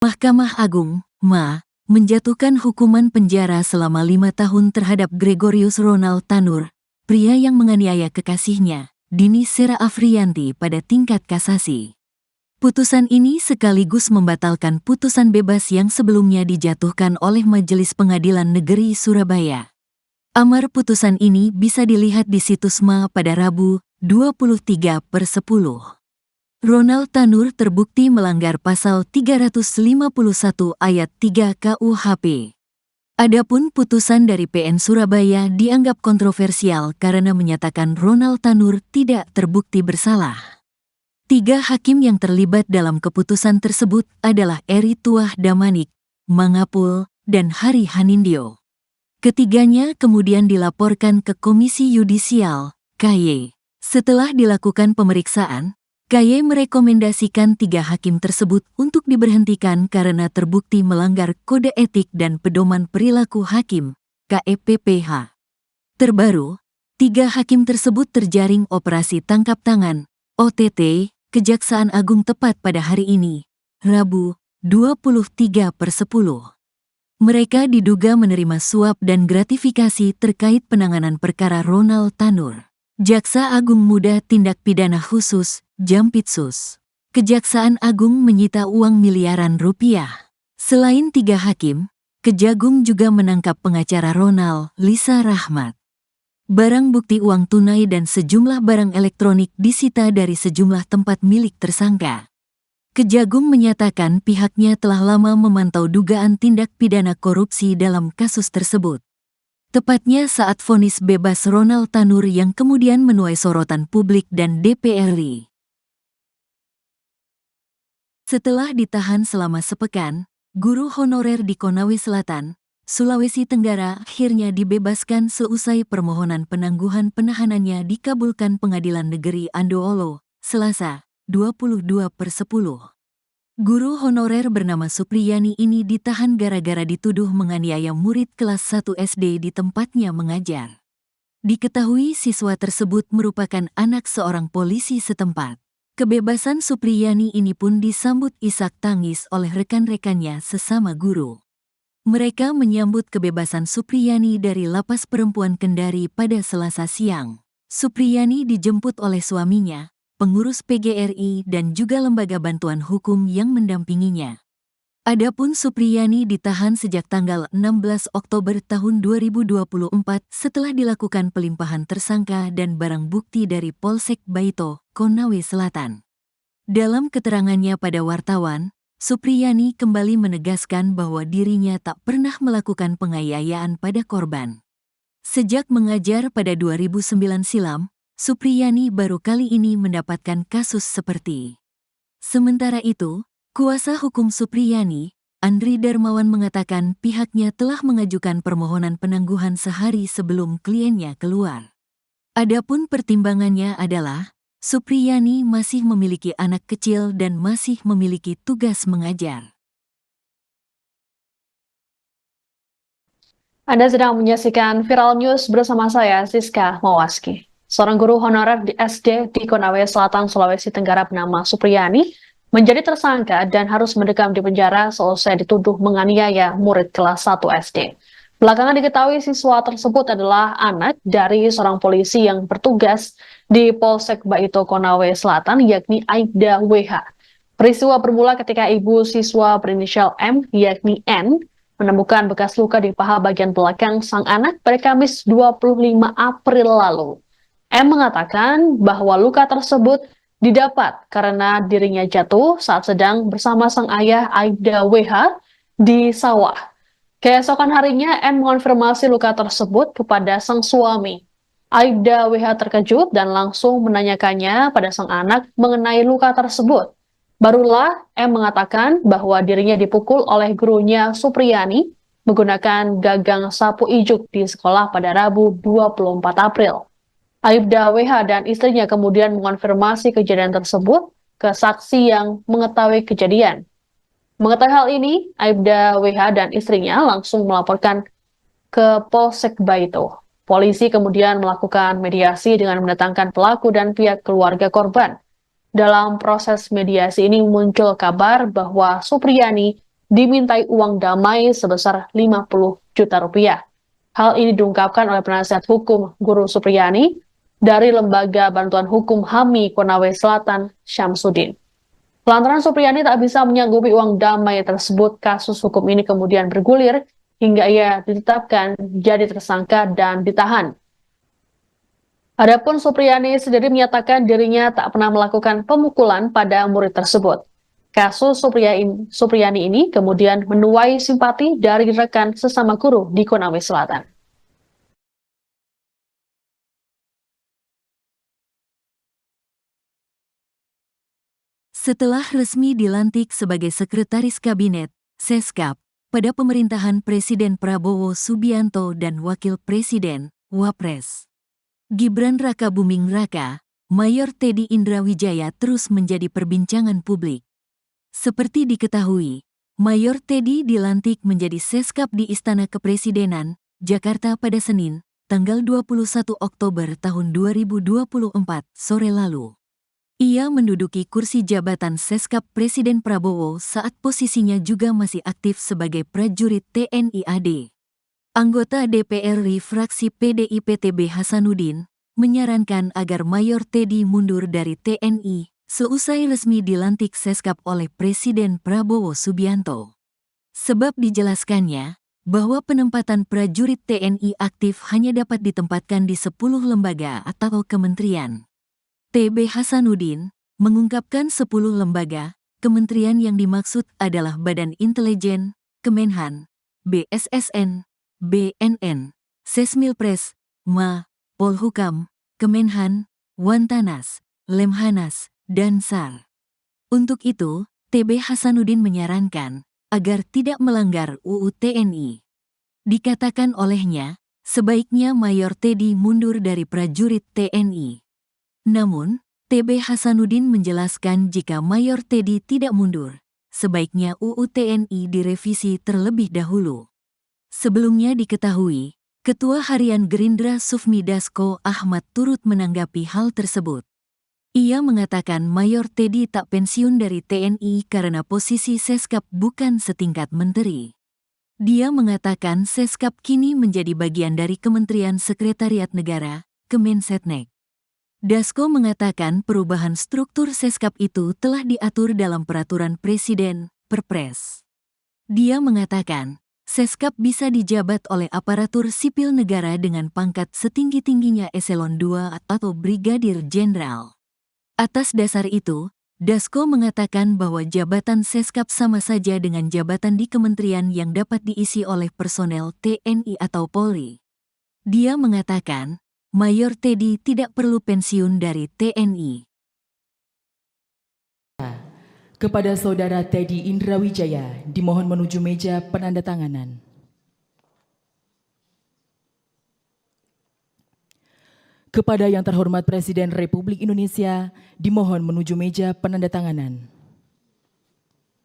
Mahkamah Agung, MA, menjatuhkan hukuman penjara selama 5 tahun terhadap Gregorius Ronald Tanur, pria yang menganiaya kekasihnya, Dini Sera Afriyanti pada tingkat kasasi. Putusan ini sekaligus membatalkan putusan bebas yang sebelumnya dijatuhkan oleh Majelis Pengadilan Negeri Surabaya. Amar putusan ini bisa dilihat di situs MA pada Rabu, 23/10. Ronald Tanur terbukti melanggar pasal 351 ayat 3 KUHP. Adapun putusan dari PN Surabaya dianggap kontroversial karena menyatakan Ronald Tanur tidak terbukti bersalah. 3 hakim yang terlibat dalam keputusan tersebut adalah Eri Tuah Damanik, Mangapul, dan Hari Hanindyo. Ketiganya kemudian dilaporkan ke Komisi Yudisial, KY. Setelah dilakukan pemeriksaan, KY merekomendasikan 3 hakim tersebut untuk diberhentikan karena terbukti melanggar Kode Etik dan Pedoman Perilaku Hakim, KEPPH. Terbaru, 3 hakim tersebut terjaring operasi tangkap tangan, OTT, Kejaksaan Agung tepat pada hari ini, Rabu, 23/10. Mereka diduga menerima suap dan gratifikasi terkait penanganan perkara Ronald Tanur. Jaksa Agung Muda Tindak Pidana Khusus, Jampitsus. Kejaksaan Agung menyita uang miliaran rupiah. Selain 3 hakim, Kejagung juga menangkap pengacara Ronald, Lisa Rahmat. Barang bukti uang tunai dan sejumlah barang elektronik disita dari sejumlah tempat milik tersangka. Kejagung menyatakan pihaknya telah lama memantau dugaan tindak pidana korupsi dalam kasus tersebut. Tepatnya saat vonis bebas Ronald Tanur yang kemudian menuai sorotan publik dan DPR RI. Setelah ditahan selama sepekan, guru honorer di Konawe Selatan, Sulawesi Tenggara akhirnya dibebaskan seusai permohonan penangguhan penahanannya dikabulkan Pengadilan Negeri Andoolo, Selasa, 22/10. Guru honorer bernama Supriyani ini ditahan gara-gara dituduh menganiaya murid kelas 1 SD di tempatnya mengajar. Diketahui siswa tersebut merupakan anak seorang polisi setempat. Kebebasan Supriyani ini pun disambut isak tangis oleh rekan-rekannya sesama guru. Mereka menyambut kebebasan Supriyani dari Lapas Perempuan Kendari pada Selasa siang. Supriyani dijemput oleh suaminya, pengurus PGRI dan juga lembaga bantuan hukum yang mendampinginya. Adapun Supriyani ditahan sejak tanggal 16 Oktober tahun 2024 setelah dilakukan pelimpahan tersangka dan barang bukti dari Polsek Baito, Konawe Selatan. Dalam keterangannya pada wartawan, Supriyani kembali menegaskan bahwa dirinya tak pernah melakukan penganiayaan pada korban. Sejak mengajar pada 2009 silam, Supriyani baru kali ini mendapatkan kasus seperti. Sementara itu, kuasa hukum Supriyani, Andri Darmawan mengatakan pihaknya telah mengajukan permohonan penangguhan sehari sebelum kliennya keluar. Adapun pertimbangannya adalah, Supriyani masih memiliki anak kecil dan masih memiliki tugas mengajar. Anda sedang menyaksikan Viral News bersama saya, Siska Mawaski. Seorang guru honorer di SD di Konawe Selatan, Sulawesi Tenggara bernama Supriyani menjadi tersangka dan harus mendekam di penjara selesai dituduh menganiaya murid kelas 1 SD. Belakangan diketahui siswa tersebut adalah anak dari seorang polisi yang bertugas di Polsek Baito Konawe Selatan, yakni Aibda WH. Peristiwa bermula ketika ibu siswa berinisial M, yakni N, menemukan bekas luka di paha bagian belakang sang anak pada Kamis 25 April lalu. M mengatakan bahwa luka tersebut didapat karena dirinya jatuh saat sedang bersama sang ayah Aibda WH di sawah. Keesokan harinya, M mengonfirmasi luka tersebut kepada sang suami. Aibda WH terkejut dan langsung menanyakannya pada sang anak mengenai luka tersebut. Barulah M mengatakan bahwa dirinya dipukul oleh gurunya Supriyani menggunakan gagang sapu ijuk di sekolah pada Rabu 24 April. Aibda WH dan istrinya kemudian mengonfirmasi kejadian tersebut ke saksi yang mengetahui kejadian. Mengetahui hal ini, Aibda WH dan istrinya langsung melaporkan ke Polsek Baito. Polisi kemudian melakukan mediasi dengan mendatangkan pelaku dan pihak keluarga korban. Dalam proses mediasi ini muncul kabar bahwa Supriyani dimintai uang damai sebesar 50 juta rupiah. Hal ini diungkapkan oleh penasihat hukum Guru Supriyani dari Lembaga Bantuan Hukum HAMI Konawe Selatan, Syamsuddin. Lantaran Supriyani tak bisa menyanggupi uang damai tersebut, kasus hukum ini kemudian bergulir hingga ia ditetapkan jadi tersangka dan ditahan. Adapun Supriyani sendiri menyatakan dirinya tak pernah melakukan pemukulan pada murid tersebut. Kasus Supriyani ini kemudian menuai simpati dari rekan sesama guru di Konawe Selatan. Setelah resmi dilantik sebagai Sekretaris Kabinet, Seskap, pada pemerintahan Presiden Prabowo Subianto dan Wakil Presiden, Wapres Gibran Raka Buming Raka, Mayor Teddy Indrawijaya terus menjadi perbincangan publik. Seperti diketahui, Mayor Teddy dilantik menjadi Seskap di Istana Kepresidenan, Jakarta pada Senin, tanggal 21 Oktober tahun 2024 sore lalu. Ia menduduki kursi jabatan Seskap Presiden Prabowo saat posisinya juga masih aktif sebagai prajurit TNI AD. Anggota DPR RI fraksi PDIP TB Hasanuddin menyarankan agar Mayor Teddy mundur dari TNI seusai resmi dilantik Seskap oleh Presiden Prabowo Subianto. Sebab dijelaskannya bahwa penempatan prajurit TNI aktif hanya dapat ditempatkan di 10 lembaga atau kementerian. TB Hasanuddin mengungkapkan 10 lembaga, kementerian yang dimaksud adalah Badan Intelijen, Kemenhan, BSSN, BNN, Sesmilpres, MA, Polhukam, Kemenhan, Wantanas, Lemhanas, dan SAR. Untuk itu, TB Hasanuddin menyarankan agar tidak melanggar UU TNI. Dikatakan olehnya, sebaiknya Mayor Teddy mundur dari prajurit TNI. Namun, TB Hasanuddin menjelaskan jika Mayor Teddy tidak mundur, sebaiknya UU TNI direvisi terlebih dahulu. Sebelumnya diketahui, Ketua Harian Gerindra Sufmi Dasko Ahmad turut menanggapi hal tersebut. Ia mengatakan Mayor Teddy tak pensiun dari TNI karena posisi Seskap bukan setingkat menteri. Dia mengatakan Seskap kini menjadi bagian dari Kementerian Sekretariat Negara, Kemensetnek. Dasko mengatakan perubahan struktur Seskap itu telah diatur dalam Peraturan Presiden, Perpres. Dia mengatakan, Seskap bisa dijabat oleh aparatur sipil negara dengan pangkat setinggi-tingginya eselon 2 atau brigadir jenderal. Atas dasar itu, Dasko mengatakan bahwa jabatan Seskap sama saja dengan jabatan di kementerian yang dapat diisi oleh personel TNI atau Polri. Dia mengatakan, Mayor Teddy tidak perlu pensiun dari TNI. Kepada Saudara Teddy Indrawijaya, dimohon menuju meja penandatanganan. Kepada yang terhormat Presiden Republik Indonesia, dimohon menuju meja penandatanganan.